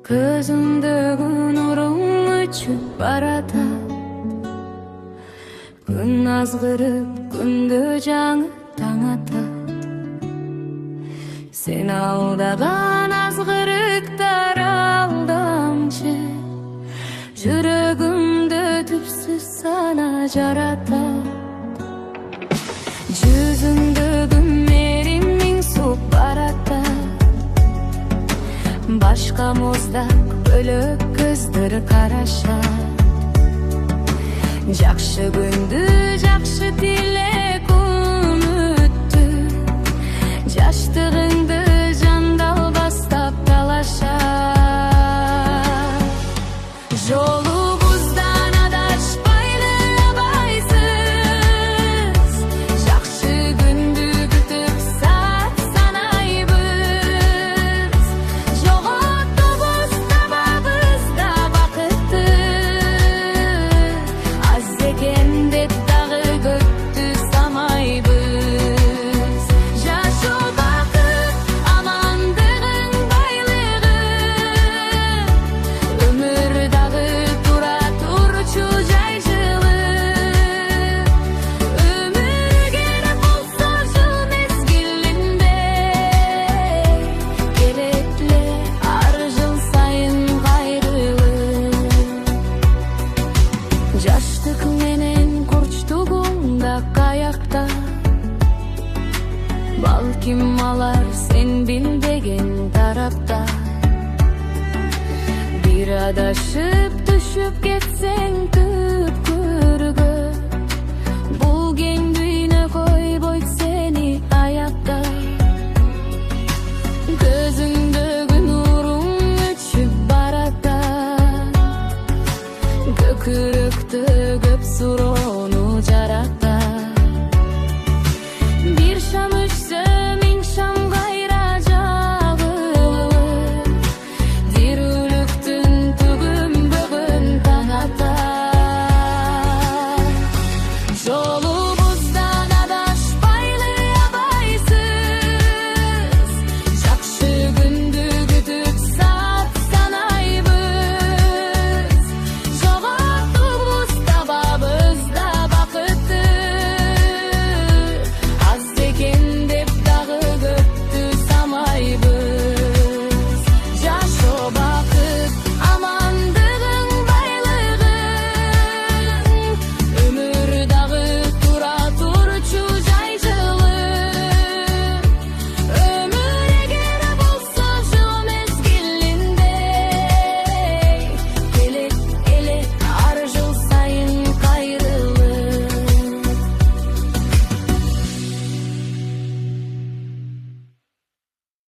Көзүмдөгү нурум өчүп баратат. Күн азгырып, күндө жаңы таң атат. Сен алдаган азгырыктар алдамчы, жүрөгүмдө түпсүз сана жаратат. Жүзүңдөгү меримиң суп баратат. Башка муздак бөлөк көздөр карашат. Жакшы күндү, жакшы тилек үмүттү, жаштыгыңды жандал бастап талашат. Жолубуздан адашпайлы абайсыз, жакшы күндү күтүп саат санайбыз. Жоготобуз табабыз да бакытты, аз экен деп дагы көптү самайбыз. Жашоо бакыт, амандыгың байлыгы, өмүр дагы тура турчу жай жылы. Өмүр керек болсо жыл мезгилинде, келет эле ар жыл сайын кайрылы. Жаштык менен курчтугуң да каякта, балким алар сен билбеген тарапта. Бир адашып түшүп кетсең